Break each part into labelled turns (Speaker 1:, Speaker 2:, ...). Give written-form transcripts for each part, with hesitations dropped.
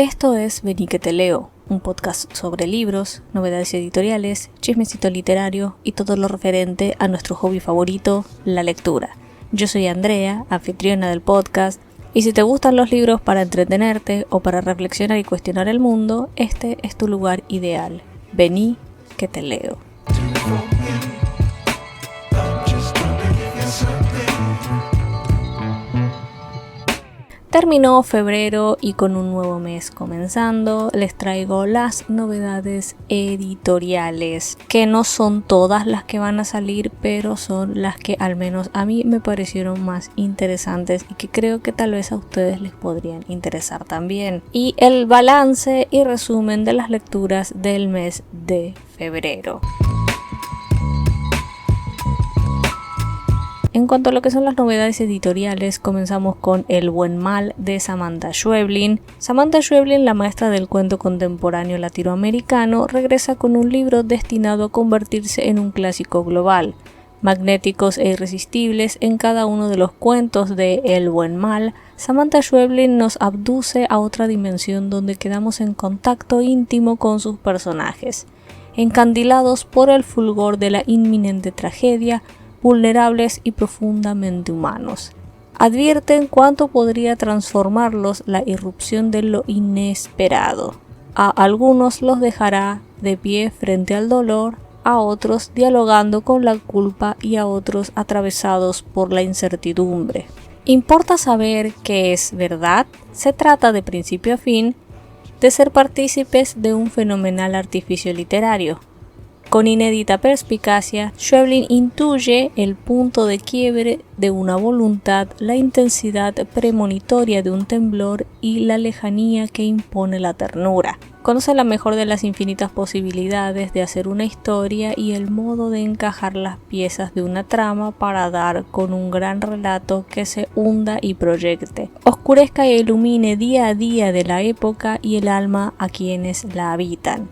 Speaker 1: Esto es Vení que te leo, un podcast sobre libros, novedades editoriales, chismecito literario y todo lo referente a nuestro hobby favorito, la lectura. Yo soy Andrea, anfitriona del podcast, y si te gustan los libros para entretenerte o para reflexionar y cuestionar el mundo, este es tu lugar ideal. Vení que te leo. Terminó febrero y con un nuevo mes comenzando, les traigo las novedades editoriales, que no son todas las que van a salir, pero son las que al menos a mí me parecieron más interesantes y que creo que tal vez a ustedes les podrían interesar también. Y el balance y resumen de las lecturas del mes de febrero. En cuanto a lo que son las novedades editoriales, comenzamos con El buen mal de Samantha Schweblin. Samantha Schweblin, la maestra del cuento contemporáneo latinoamericano, regresa con un libro destinado a convertirse en un clásico global. Magnéticos e irresistibles, en cada uno de los cuentos de El buen mal, Samantha Schweblin nos abduce a otra dimensión donde quedamos en contacto íntimo con sus personajes, encandilados por el fulgor de la inminente tragedia, vulnerables y profundamente humanos. Advierten cuánto podría transformarlos la irrupción de lo inesperado. A algunos los dejará de pie frente al dolor, a otros dialogando con la culpa y a otros atravesados por la incertidumbre. ¿Importa saber qué es verdad? Se trata de principio a fin de ser partícipes de un fenomenal artificio literario. Con inédita perspicacia, Schweblin intuye el punto de quiebre de una voluntad, la intensidad premonitoria de un temblor y la lejanía que impone la ternura. Conoce la mejor de las infinitas posibilidades de hacer una historia y el modo de encajar las piezas de una trama para dar con un gran relato que se hunda y proyecte, oscurezca e ilumine día a día de la época y el alma a quienes la habitan.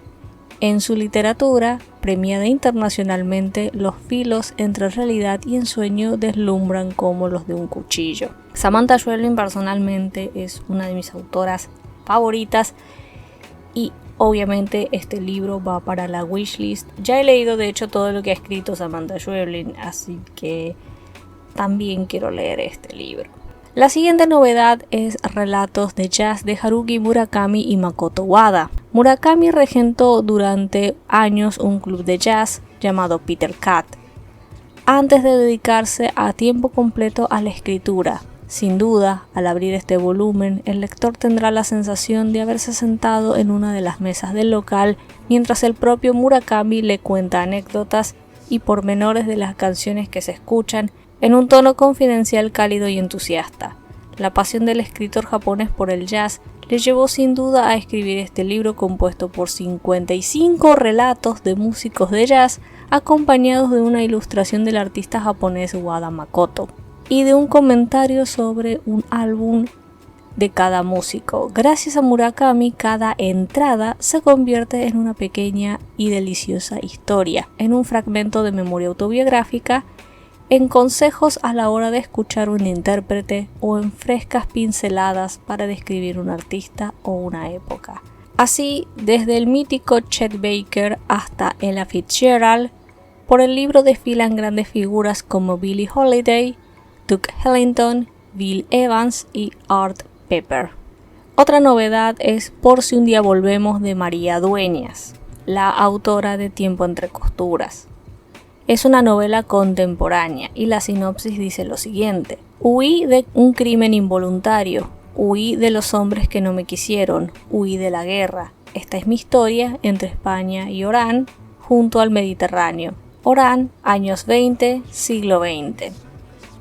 Speaker 1: En su literatura, premiada internacionalmente, los filos entre realidad y ensueño deslumbran como los de un cuchillo. Samantha Schweblin personalmente es una de mis autoras favoritas y obviamente este libro va para la wishlist. Ya he leído de hecho todo lo que ha escrito Samantha Schweblin, así que también quiero leer este libro. La siguiente novedad es Relatos de Jazz de Haruki Murakami y Makoto Wada. Murakami regentó durante años un club de jazz llamado Peter Cat, antes de dedicarse a tiempo completo a la escritura. Sin duda, al abrir este volumen, el lector tendrá la sensación de haberse sentado en una de las mesas del local mientras el propio Murakami le cuenta anécdotas y pormenores de las canciones que se escuchan en un tono confidencial, cálido y entusiasta. La pasión del escritor japonés por el jazz le llevó sin duda a escribir este libro compuesto por 55 relatos de músicos de jazz acompañados de una ilustración del artista japonés Wada Makoto y de un comentario sobre un álbum de cada músico. Gracias a Murakami, cada entrada se convierte en una pequeña y deliciosa historia, en un fragmento de memoria autobiográfica, en consejos a la hora de escuchar un intérprete o en frescas pinceladas para describir un artista o una época. Así, desde el mítico Chet Baker hasta Ella Fitzgerald, por el libro desfilan grandes figuras como Billie Holiday, Duke Ellington, Bill Evans y Art Pepper. Otra novedad es Por si un día volvemos de María Dueñas, la autora de Tiempo entre costuras. Es una novela contemporánea y la sinopsis dice lo siguiente: huí de un crimen involuntario, huí de los hombres que no me quisieron, huí de la guerra. Esta es mi historia entre España y Orán, junto al Mediterráneo. Orán, años 20, siglo XX.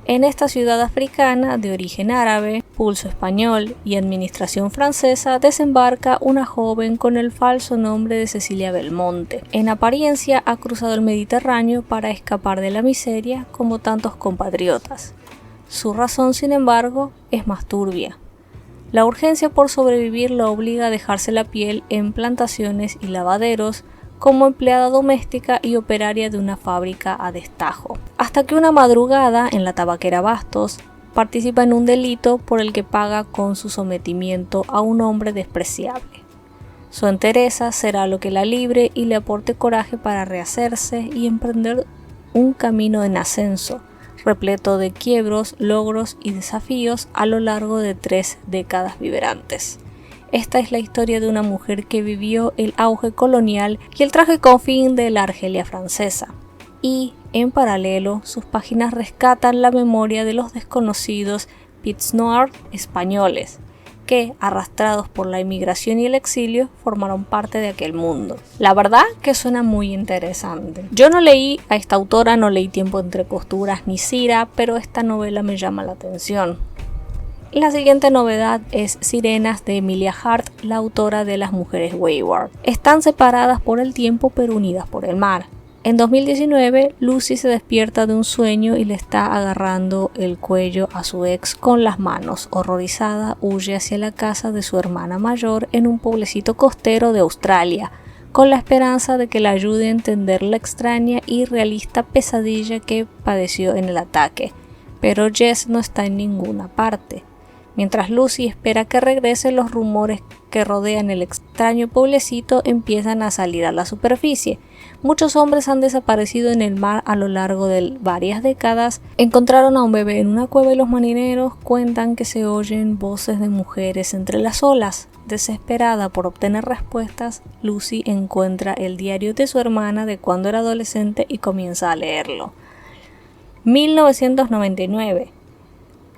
Speaker 1: En esta ciudad africana de origen árabe, pulso español y administración francesa desembarca una joven con el falso nombre de Cecilia Belmonte. En apariencia ha cruzado el Mediterráneo para escapar de la miseria como tantos compatriotas. Su razón, sin embargo, es más turbia. La urgencia por sobrevivir la obliga a dejarse la piel en plantaciones y lavaderos como empleada doméstica y operaria de una fábrica a destajo. Hasta que una madrugada, en la tabaquera Bastos, participa en un delito por el que paga con su sometimiento a un hombre despreciable. Su entereza será lo que la libre y le aporte coraje para rehacerse y emprender un camino en ascenso, repleto de quiebros, logros y desafíos a lo largo de 3 décadas vibrantes. Esta es la historia de una mujer que vivió el auge colonial y el trágico fin de la Argelia francesa. Y, en paralelo, sus páginas rescatan la memoria de los desconocidos Pieds Noirs españoles, que, arrastrados por la inmigración y el exilio, formaron parte de aquel mundo. La verdad que suena muy interesante. Yo no leí a esta autora, no leí Tiempo entre costuras ni Cira, pero esta novela me llama la atención. La siguiente novedad es Sirenas de Emilia Hart, la autora de Las mujeres Wayward. Están separadas por el tiempo pero unidas por el mar. En 2019, Lucy se despierta de un sueño y le está agarrando el cuello a su ex con las manos. Horrorizada, huye hacia la casa de su hermana mayor en un pueblecito costero de Australia, con la esperanza de que la ayude a entender la extraña y realista pesadilla que padeció en el ataque. Pero Jess no está en ninguna parte. Mientras Lucy espera que regrese, los rumores que rodean el extraño pueblecito empiezan a salir a la superficie. Muchos hombres han desaparecido en el mar a lo largo de varias décadas. Encontraron a un bebé en una cueva y los marineros cuentan que se oyen voces de mujeres entre las olas. Desesperada por obtener respuestas, Lucy encuentra el diario de su hermana de cuando era adolescente y comienza a leerlo. 1999.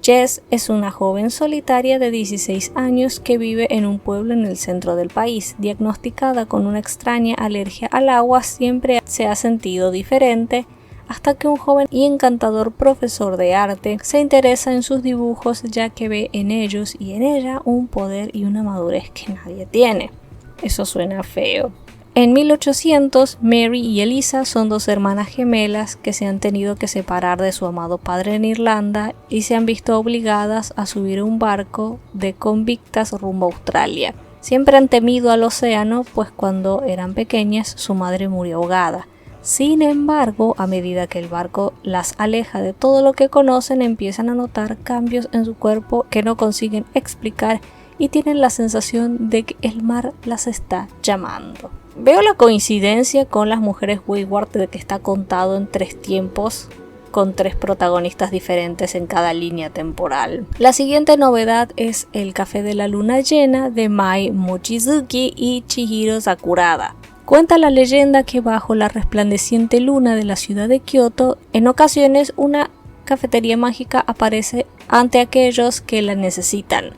Speaker 1: Jess es una joven solitaria de 16 años que vive en un pueblo en el centro del país. Diagnosticada con una extraña alergia al agua, siempre se ha sentido diferente hasta que un joven y encantador profesor de arte se interesa en sus dibujos, ya que ve en ellos y en ella un poder y una madurez que nadie tiene. Eso suena feo. En 1800, Mary y Eliza son dos hermanas gemelas que se han tenido que separar de su amado padre en Irlanda y se han visto obligadas a subir a un barco de convictas rumbo a Australia. Siempre han temido al océano, pues cuando eran pequeñas su madre murió ahogada. Sin embargo, a medida que el barco las aleja de todo lo que conocen, empiezan a notar cambios en su cuerpo que no consiguen explicar y tienen la sensación de que el mar las está llamando. Veo la coincidencia con Las mujeres Wayward de que está contado en 3 tiempos, con 3 protagonistas diferentes en cada línea temporal. La siguiente novedad es El café de la luna llena de Mai Mochizuki y Chihiro Sakurada. Cuenta la leyenda que bajo la resplandeciente luna de la ciudad de Kioto, en ocasiones una cafetería mágica aparece ante aquellos que la necesitan.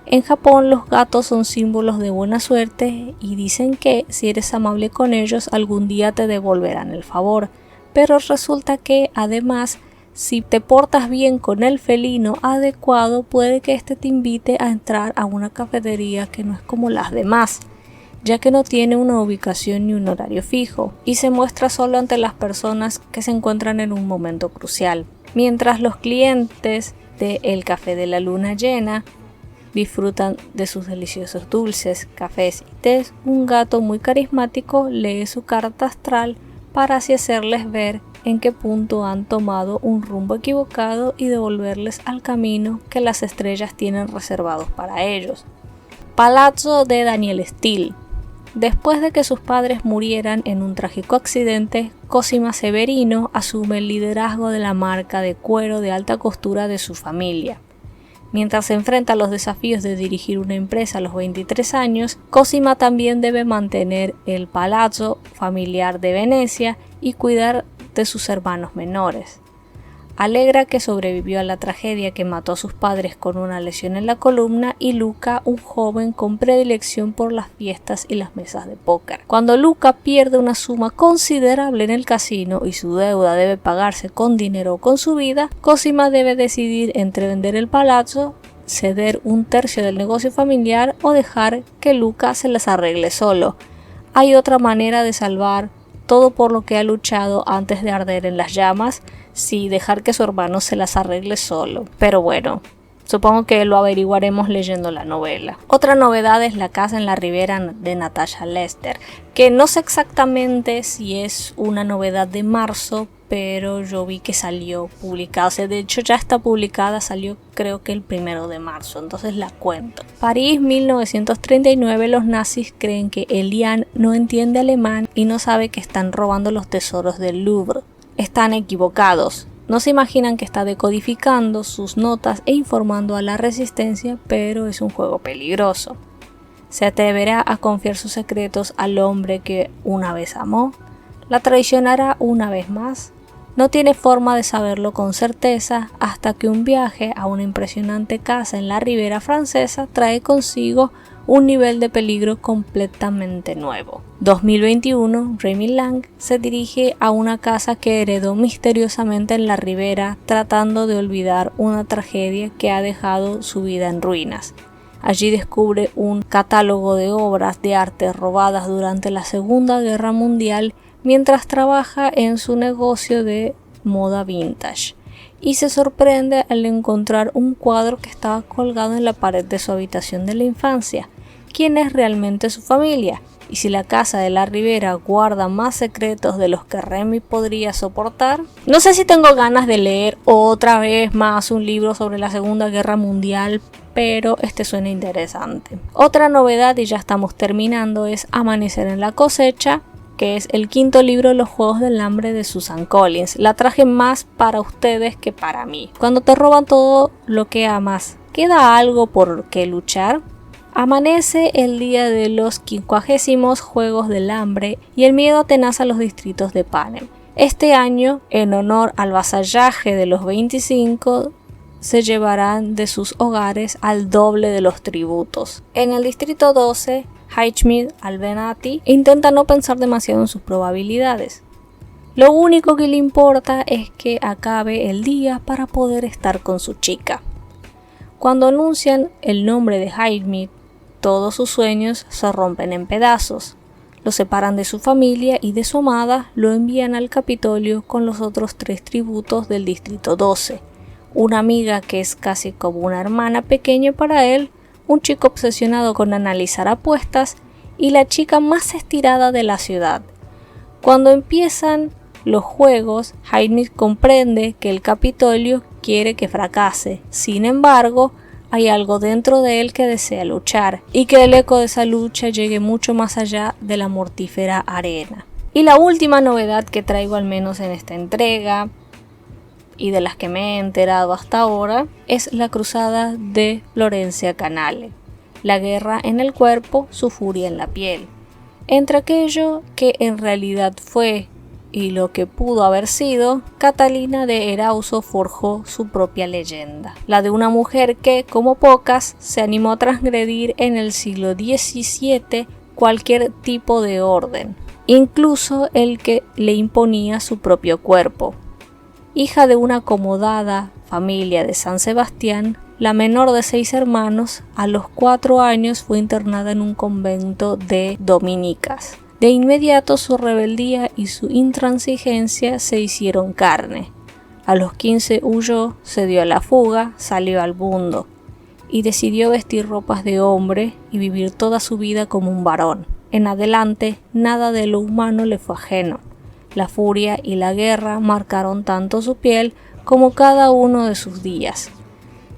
Speaker 1: En Japón los gatos son símbolos de buena suerte y dicen que si eres amable con ellos algún día te devolverán el favor, pero resulta que además si te portas bien con el felino adecuado puede que éste te invite a entrar a una cafetería que no es como las demás, ya que no tiene una ubicación ni un horario fijo y se muestra solo ante las personas que se encuentran en un momento crucial. Mientras los clientes de El café de la luna llena disfrutan de sus deliciosos dulces, cafés y tés, un gato muy carismático lee su carta astral para así hacerles ver en qué punto han tomado un rumbo equivocado y devolverles al camino que las estrellas tienen reservados para ellos. Palazzo de Daniel Steele. Después de que sus padres murieran en un trágico accidente, Cosima Severino asume el liderazgo de la marca de cuero de alta costura de su familia. Mientras se enfrenta a los desafíos de dirigir una empresa a los 23 años, Cosima también debe mantener el palazzo familiar de Venecia y cuidar de sus hermanos menores. Alegra, que sobrevivió a la tragedia que mató a sus padres con una lesión en la columna, y Luca, un joven con predilección por las fiestas y las mesas de póker. Cuando Luca pierde una suma considerable en el casino y su deuda debe pagarse con dinero o con su vida, Cosima debe decidir entre vender el palazzo, ceder 1/3 del negocio familiar o dejar que Luca se las arregle solo. Hay otra manera de salvar todo por lo que ha luchado antes de arder en las llamas, sí, dejar que su hermano se las arregle solo. Pero bueno, supongo que lo averiguaremos leyendo la novela. Otra novedad es La casa en la ribera de Natasha Lester, que no sé exactamente si es una novedad de marzo, pero yo vi que salió publicada, o sea, de hecho ya está publicada, salió creo que el 1 de marzo, entonces la cuento. París, 1939, los nazis creen que Eliane no entiende alemán y no sabe que están robando los tesoros del Louvre. Están equivocados. No se imaginan que está decodificando sus notas e informando a la resistencia, pero es un juego peligroso. ¿Se atreverá a confiar sus secretos al hombre que una vez amó? ¿La traicionará una vez más? No tiene forma de saberlo con certeza hasta que un viaje a una impresionante casa en la Ribera Francesa trae consigo un nivel de peligro completamente nuevo. 2021, Remy Lang se dirige a una casa que heredó misteriosamente en la Ribera, tratando de olvidar una tragedia que ha dejado su vida en ruinas. Allí descubre un catálogo de obras de arte robadas durante la Segunda Guerra Mundial mientras trabaja en su negocio de moda vintage, y se sorprende al encontrar un cuadro que estaba colgado en la pared de su habitación de la infancia. ¿Quién es realmente su familia? ¿Y si la casa de la Ribera guarda más secretos de los que Remy podría soportar? No sé si tengo ganas de leer otra vez más un libro sobre la Segunda Guerra Mundial, pero este suena interesante. Otra novedad, y ya estamos terminando, es Amanecer en la cosecha, que es el 5º libro de los Juegos del Hambre de Susan Collins. La traje más para ustedes que para mí. Cuando te roban todo lo que amas, ¿queda algo por qué luchar? Amanece el día de los 50º Juegos del Hambre y el miedo atenaza a los distritos de Panem. Este año, en honor al vasallaje de los 25, se llevarán de sus hogares al doble de los tributos. En el distrito 12, Highsmith Albenati intenta no pensar demasiado en sus probabilidades. Lo único que le importa es que acabe el día para poder estar con su chica. Cuando anuncian el nombre de Highsmith, todos sus sueños se rompen en pedazos. Lo separan de su familia y de su amada, lo envían al Capitolio con los otros 3 tributos del distrito 12. Una amiga que es casi como una hermana pequeña para él, un chico obsesionado con analizar apuestas y la chica más estirada de la ciudad. Cuando empiezan los juegos, Highsmith comprende que el Capitolio quiere que fracase. Sin embargo, hay algo dentro de él que desea luchar y que el eco de esa lucha llegue mucho más allá de la mortífera arena. Y la última novedad que traigo, al menos en esta entrega, y de las que me he enterado hasta ahora, es la cruzada de Florencia Canale. La guerra en el cuerpo, su furia en la piel. Entre aquello que en realidad fue y lo que pudo haber sido, Catalina de Erauso forjó su propia leyenda, la de una mujer que, como pocas, se animó a transgredir en el siglo XVII cualquier tipo de orden, incluso el que le imponía su propio cuerpo. Hija de una acomodada familia de San Sebastián, la menor de 6 hermanos, a los 4 años fue internada en un convento de dominicas. De inmediato su rebeldía y su intransigencia se hicieron carne. A los 15 huyó, se dio a la fuga, salió al mundo y decidió vestir ropas de hombre y vivir toda su vida como un varón. En adelante, nada de lo humano le fue ajeno. La furia y la guerra marcaron tanto su piel como cada uno de sus días.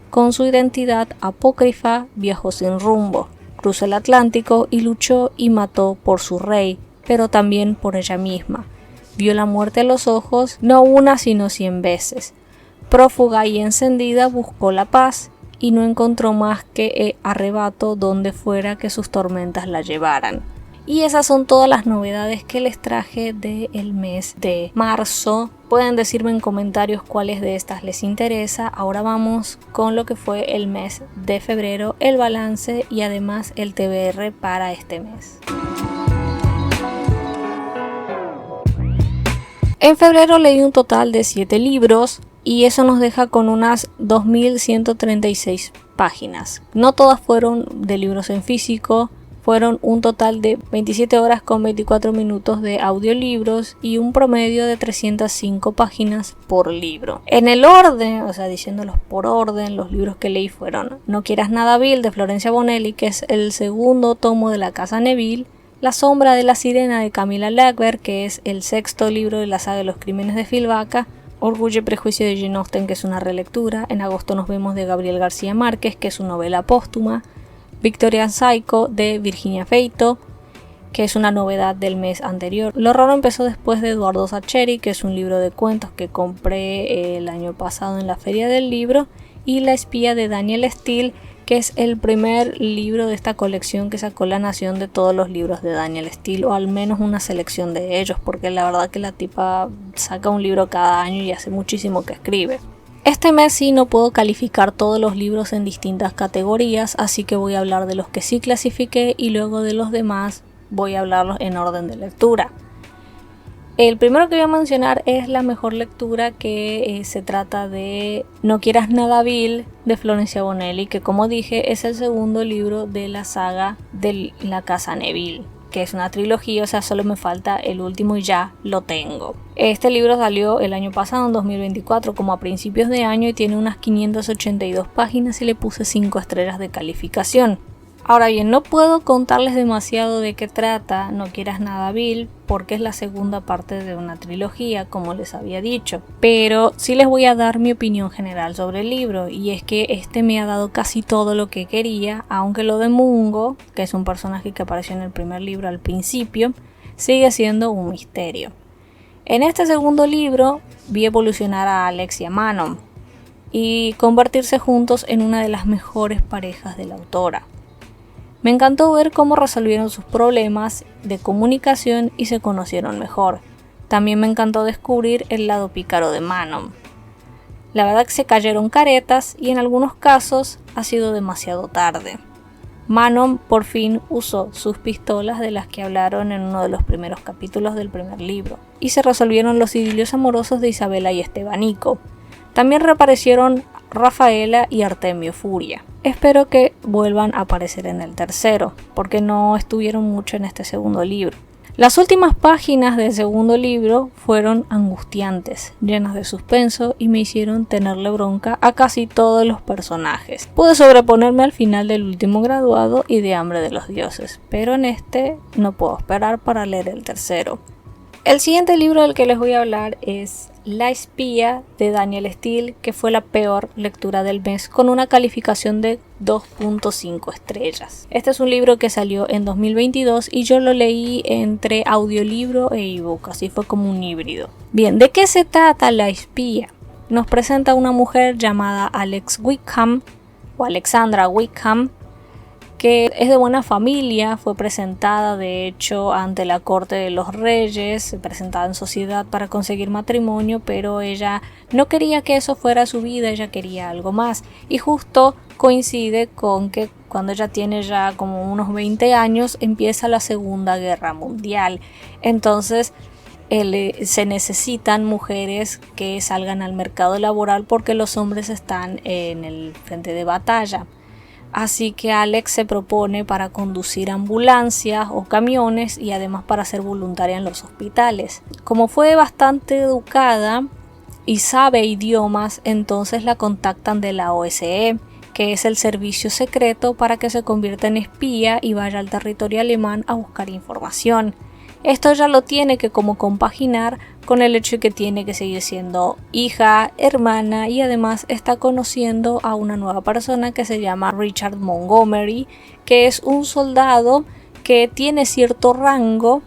Speaker 1: Con su identidad apócrifa viajó sin rumbo. Cruzó el Atlántico y luchó y mató por su rey, pero también por ella misma. Vio la muerte a los ojos, no una sino 100 veces. Prófuga y encendida buscó la paz y no encontró más que arrebato donde fuera que sus tormentas la llevaran. Y esas son todas las novedades que les traje del mes de marzo. Pueden decirme en comentarios cuáles de estas les interesa. Ahora vamos con lo que fue el mes de febrero, el balance y además el TBR para este mes. En febrero leí un total de 7 libros y eso nos deja con unas 2.136 páginas. No todas fueron de libros en físico. Fueron un total de 27 horas con 24 minutos de audiolibros y un promedio de 305 páginas por libro. En el orden, o sea, diciéndolos por orden, los libros que leí fueron No quieras nada Bill de Florencia Bonelli, que es el segundo tomo de la Casa Neville, La sombra de la sirena de Camilla Läckberg, que es el sexto libro de la saga de los crímenes de Phil Baca. Orgullo y prejuicio de Jane Austen, que es una relectura. En agosto nos vemos de Gabriel García Márquez, que es su novela póstuma. Victorian Psycho de Virginia Feito, que es una novedad del mes anterior. Lo raro empezó después de Eduardo Sacheri, que es un libro de cuentos que compré el año pasado en la feria del libro. Y La espía de Danielle Steel, que es el primer libro de esta colección que sacó La Nación de todos los libros de Danielle Steel, o al menos una selección de ellos, porque la verdad que la tipa saca un libro cada año y hace muchísimo que escribe. Este mes sí no puedo calificar todos los libros en distintas categorías, así que voy a hablar de los que sí clasifiqué y luego de los demás voy a hablarlos en orden de lectura. El primero que voy a mencionar es la mejor lectura, que se trata de No quieras nada Bill de Florencia Bonelli, que como dije es el segundo libro de la saga de la Casa Neville, que es una trilogía, o sea, solo me falta el último y ya lo tengo. Este libro salió el año pasado, en 2024, como a principios de año, y tiene unas 582 páginas y le puse 5 estrellas de calificación. Ahora bien, no puedo contarles demasiado de qué trata No quieras nada Bill, porque es la segunda parte de una trilogía, como les había dicho. Pero sí les voy a dar mi opinión general sobre el libro, y es que este me ha dado casi todo lo que quería, aunque lo de Mungo, que es un personaje que apareció en el primer libro al principio, sigue siendo un misterio. En este segundo libro vi evolucionar a Alex y a Manon, y convertirse juntos en una de las mejores parejas de la autora. Me encantó ver cómo resolvieron sus problemas de comunicación y se conocieron mejor. También me encantó descubrir el lado pícaro de Manon. La verdad que se cayeron caretas y en algunos casos ha sido demasiado tarde. Manon por fin usó sus pistolas, de las que hablaron en uno de los primeros capítulos del primer libro, y se resolvieron los idilios amorosos de Isabela y Estebanico. También reaparecieron Rafaela y Artemio Furia. Espero que vuelvan a aparecer en el tercero, porque no estuvieron mucho en este segundo libro. Las últimas páginas del segundo libro fueron angustiantes, llenas de suspenso, y me hicieron tenerle bronca a casi todos los personajes. Pude sobreponerme al final del Último Graduado y de Hambre de los Dioses, pero en este no puedo esperar para leer el tercero. El siguiente libro del que les voy a hablar es La espía de Danielle Steel, que fue la peor lectura del mes, con una calificación de 2.5 estrellas. Este es un libro que salió en 2022 y yo lo leí entre audiolibro e ebook, así fue como un híbrido. Bien, ¿de qué se trata La espía? Nos presenta a una mujer llamada Alex Wickham, o Alexandra Wickham, que es de buena familia. Fue presentada de hecho ante la corte de los reyes, presentada en sociedad para conseguir matrimonio, pero ella no quería que eso fuera su vida, ella quería algo más, y justo coincide con que cuando ella tiene ya como unos 20 años empieza la Segunda Guerra Mundial. Entonces se necesitan mujeres que salgan al mercado laboral porque los hombres están en el frente de batalla. Así que Alex se propone para conducir ambulancias o camiones y además para ser voluntaria en los hospitales. Como fue bastante educada y sabe idiomas, entonces la contactan de la OSE, que es el servicio secreto, para que se convierta en espía y vaya al territorio alemán a buscar información. Esto ya lo tiene que como compaginar con el hecho de que tiene que seguir siendo hija, hermana, y además está conociendo a una nueva persona que se llama Richard Montgomery, que es un soldado que tiene cierto rango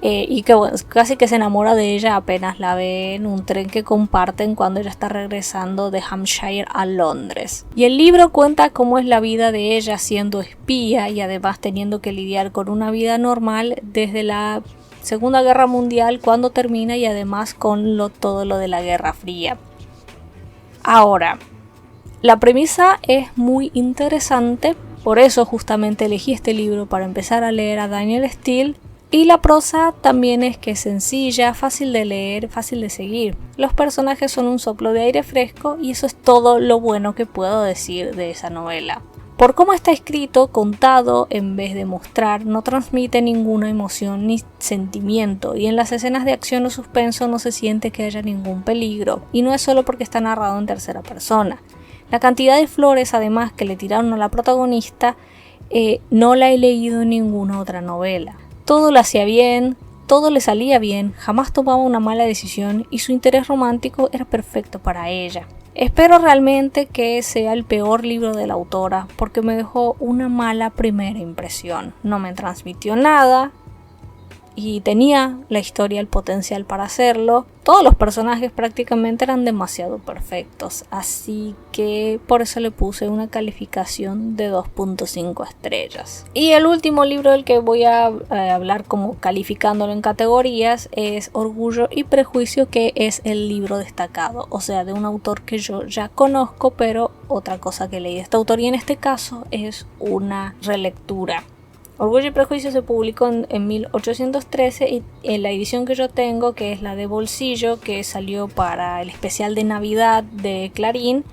Speaker 1: y que bueno, casi que se enamora de ella apenas la ve en un tren que comparten cuando ella está regresando de Hampshire a Londres. Y el libro cuenta cómo es la vida de ella siendo espía y además teniendo que lidiar con una vida normal desde la Segunda Guerra Mundial, cuando termina, y además con todo lo de la Guerra Fría. Ahora, la premisa es muy interesante, por eso justamente elegí este libro para empezar a leer a Danielle Steel. Y la prosa también es que es sencilla, fácil de leer, fácil de seguir. Los personajes son un soplo de aire fresco y eso es todo lo bueno que puedo decir de esa novela. Por cómo está escrito, contado en vez de mostrar, no transmite ninguna emoción ni sentimiento, y en las escenas de acción o suspenso no se siente que haya ningún peligro, y no es solo porque está narrado en tercera persona. La cantidad de flores además que le tiraron a la protagonista no la he leído en ninguna otra novela. Todo lo hacía bien, todo le salía bien, jamás tomaba una mala decisión y su interés romántico era perfecto para ella. Espero realmente que sea el peor libro de la autora porque me dejó una mala primera impresión. No me transmitió nada y tenía la historia el potencial para hacerlo. Todos los personajes prácticamente eran demasiado perfectos, así que por eso le puse una calificación de 2.5 estrellas. Y el último libro del que voy a hablar como calificándolo en categorías es Orgullo y Prejuicio, que es el libro destacado, o sea, de un autor que yo ya conozco, pero otra cosa que leí de este autor, y en este caso es una relectura. Orgullo y Prejuicio se publicó en 1813 y en la edición que yo tengo, que es la de bolsillo, que salió para el especial de Navidad de Clarín,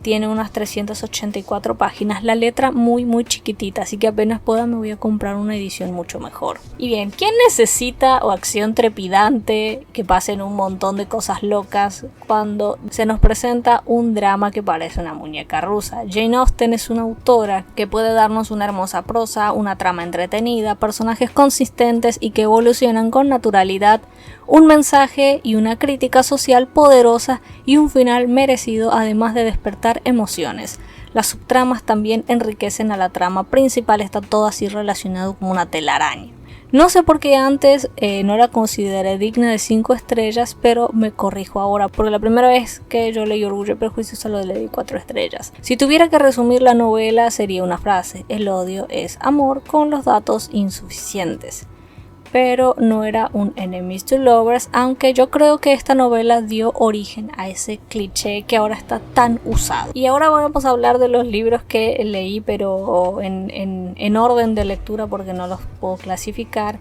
Speaker 1: tiene unas 384 páginas, la letra muy chiquitita, así que apenas pueda me voy a comprar una edición mucho mejor. Y bien, ¿quién necesita o acción trepidante que pasen un montón de cosas locas cuando se nos presenta un drama que parece una muñeca rusa? Jane Austen es una autora que puede darnos una hermosa prosa, una trama entretenida, personajes consistentes y que evolucionan con naturalidad, un mensaje y una crítica social poderosa y un final merecido, además de despertar emociones. Las subtramas también enriquecen a la trama principal, está todo así relacionado como una telaraña. No sé por qué antes no la consideré digna de 5 estrellas, pero me corrijo ahora, porque la primera vez que yo leí Orgullo y Prejuicio solo le di 4 estrellas. Si tuviera que resumir la novela sería una frase: el odio es amor con los datos insuficientes. Pero no era un enemies to lovers, aunque yo creo que esta novela dio origen a ese cliché que ahora está tan usado. Y ahora vamos a hablar de los libros que leí, pero en orden de lectura porque no los puedo clasificar.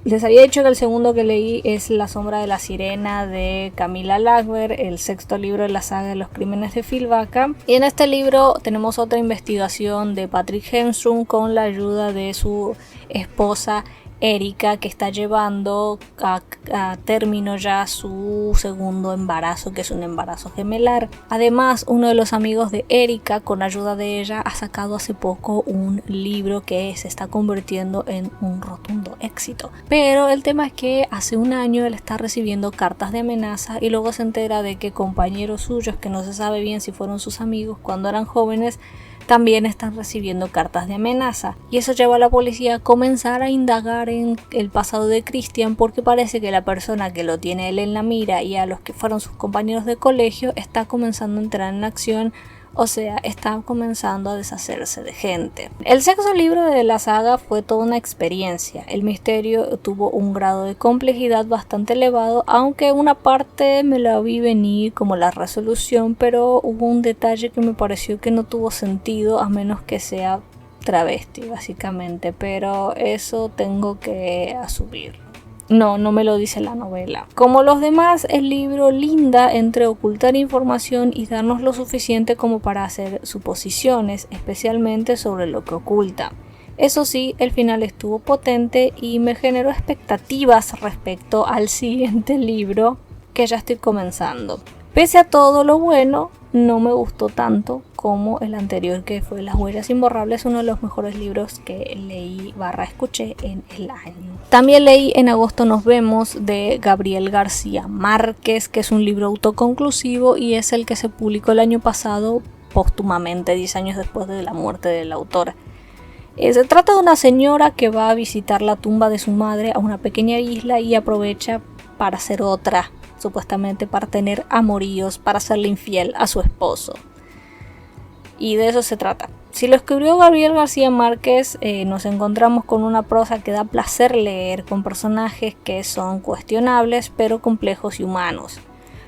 Speaker 1: Les había dicho que el segundo que leí es La sombra de la sirena de Camilla Lackberg, el 6º libro de la saga de los crímenes de Phil Baca. Y en este libro tenemos otra investigación de Patrick Hemstrom con la ayuda de su esposa Erika, que está llevando a término ya su segundo embarazo, que es un embarazo gemelar. Además, uno de los amigos de Erika, con ayuda de ella, ha sacado hace poco un libro que se está convirtiendo en un rotundo éxito. Pero el tema es que hace un año él está recibiendo cartas de amenaza y luego se entera de que compañeros suyos, que no se sabe bien si fueron sus amigos cuando eran jóvenes, también están recibiendo cartas de amenaza, y eso lleva a la policía a comenzar a indagar en el pasado de Christian, porque parece que la persona que lo tiene él en la mira y a los que fueron sus compañeros de colegio está comenzando a entrar en acción, o sea, está comenzando a deshacerse de gente. El 6º libro de la saga fue toda una experiencia. El misterio tuvo un grado de complejidad bastante elevado, aunque una parte me la vi venir como la resolución, pero hubo un detalle que me pareció que no tuvo sentido, a menos que sea travesti básicamente, pero eso tengo que asumirlo. No me lo dice la novela. Como los demás, el libro linda entre ocultar información y darnos lo suficiente como para hacer suposiciones, especialmente sobre lo que oculta. Eso sí, el final estuvo potente y me generó expectativas respecto al siguiente libro que ya estoy comenzando. Pese a todo lo bueno, no me gustó tanto como el anterior, que fue Las huellas imborrables, uno de los mejores libros que leí / escuché en el año. También leí En agosto nos vemos de Gabriel García Márquez, que es un libro autoconclusivo y es el que se publicó el año pasado póstumamente, 10 años después de la muerte del autor. Se trata de una señora que va a visitar la tumba de su madre a una pequeña isla y aprovecha para hacer otra, supuestamente para tener amoríos, para serle infiel a su esposo. Y de eso se trata. Si lo escribió Gabriel García Márquez, nos encontramos con una prosa que da placer leer, con personajes que son cuestionables pero complejos y humanos.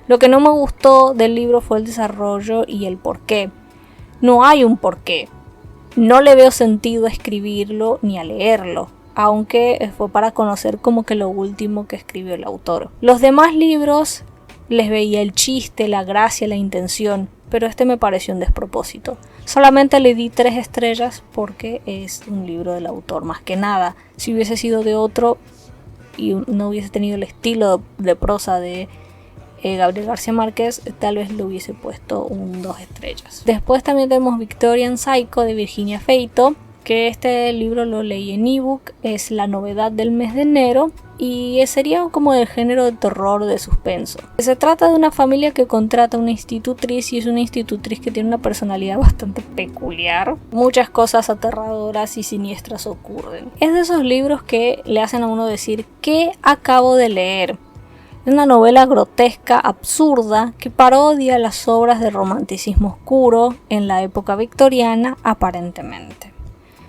Speaker 1: Lo que no me gustó del libro fue el desarrollo y el porqué. No hay un porqué. No le veo sentido a escribirlo ni a leerlo, aunque fue para conocer como que lo último que escribió el autor. Los demás libros les veía el chiste, la gracia, la intención, pero este me pareció un despropósito. Solamente le di 3 estrellas porque es un libro del autor, más que nada. Si hubiese sido de otro y no hubiese tenido el estilo de prosa de Gabriel García Márquez tal vez le hubiese puesto un 2 estrellas. Después también tenemos Victorian Psycho de Virginia Feito, que este libro lo leí en ebook, es la novedad del mes de enero y sería como del género de terror, de suspenso. Se trata de una familia que contrata a una institutriz y es una institutriz que tiene una personalidad bastante peculiar. Muchas cosas aterradoras y siniestras ocurren. Es de esos libros que le hacen a uno decir ¿qué acabo de leer? Es una novela grotesca, absurda, que parodia las obras de romanticismo oscuro en la época victoriana aparentemente.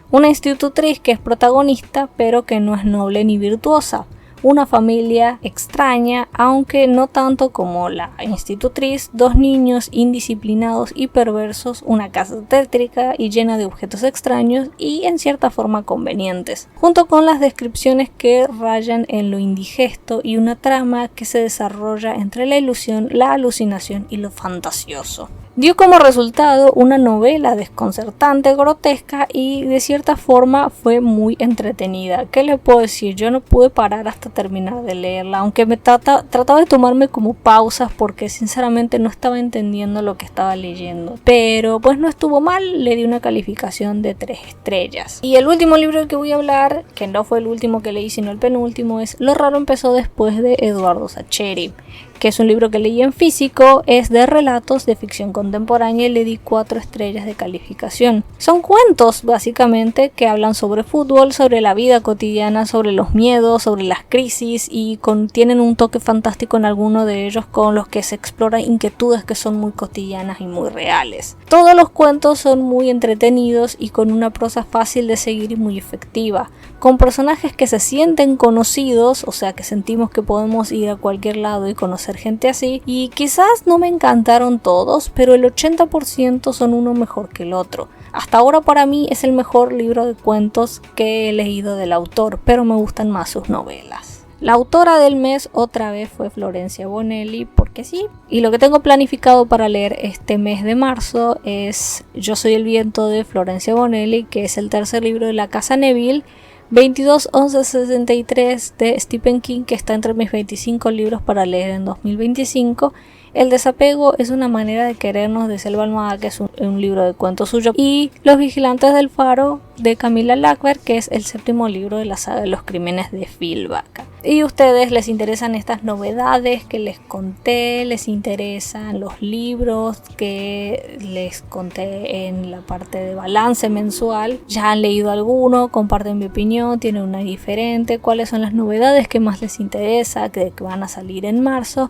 Speaker 1: Una institutriz que es protagonista pero que no es noble ni virtuosa. Una familia extraña, aunque no tanto como la institutriz, dos niños indisciplinados y perversos, una casa tétrica y llena de objetos extraños y en cierta forma convenientes, junto con las descripciones que rayan en lo indigesto y una trama que se desarrolla entre la ilusión, la alucinación y lo fantasioso. Dio como resultado una novela desconcertante, grotesca y de cierta forma fue muy entretenida. ¿Qué le puedo decir? Yo no pude parar hasta terminar de leerla, aunque me trataba de tomarme como pausas porque sinceramente no estaba entendiendo lo que estaba leyendo. Pero pues no estuvo mal, le di una calificación de 3 estrellas. Y el último libro del que voy a hablar, que no fue el último que leí sino el penúltimo, es Lo raro empezó después de Eduardo Sacheri, que es un libro que leí en físico, es de relatos de ficción contemporánea y le di 4 estrellas de calificación. Son cuentos básicamente que hablan sobre fútbol, sobre la vida cotidiana, sobre los miedos, sobre las crisis y tienen un toque fantástico en alguno de ellos con los que se exploran inquietudes que son muy cotidianas y muy reales. Todos los cuentos son muy entretenidos y con una prosa fácil de seguir y muy efectiva, con personajes que se sienten conocidos, o sea que sentimos que podemos ir a cualquier lado y conocer gente así, y quizás no me encantaron todos, pero el 80% son uno mejor que el otro. Hasta ahora para mí es el mejor libro de cuentos que he leído del autor, pero me gustan más sus novelas. La autora del mes otra vez fue Florencia Bonelli, porque sí. Y lo que tengo planificado para leer este mes de marzo es Yo soy el viento de Florencia Bonelli, que es el tercer libro de la Casa Neville, 22-11-63 de Stephen King, que está entre mis 25 libros para leer en 2025. El desapego es una manera de querernos de Selva Almada, que es un libro de cuentos suyo, y Los vigilantes del faro de Camila Lackberg, que es el séptimo libro de la saga de los crímenes de Phil Baca. ¿Y a ustedes les interesan estas novedades que les conté? ¿Les interesan los libros que les conté en la parte de balance mensual? ¿Ya han leído alguno? ¿Comparten mi opinión? ¿Tienen una diferente? ¿Cuáles son las novedades que más les interesa, que van a salir en marzo?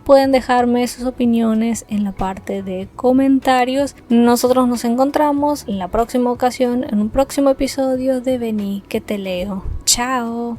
Speaker 1: Pueden dejarme sus opiniones en la parte de comentarios. Nosotros nos encontramos en la próxima ocasión, en un próximo episodio de Vení que te leo. ¡Chao!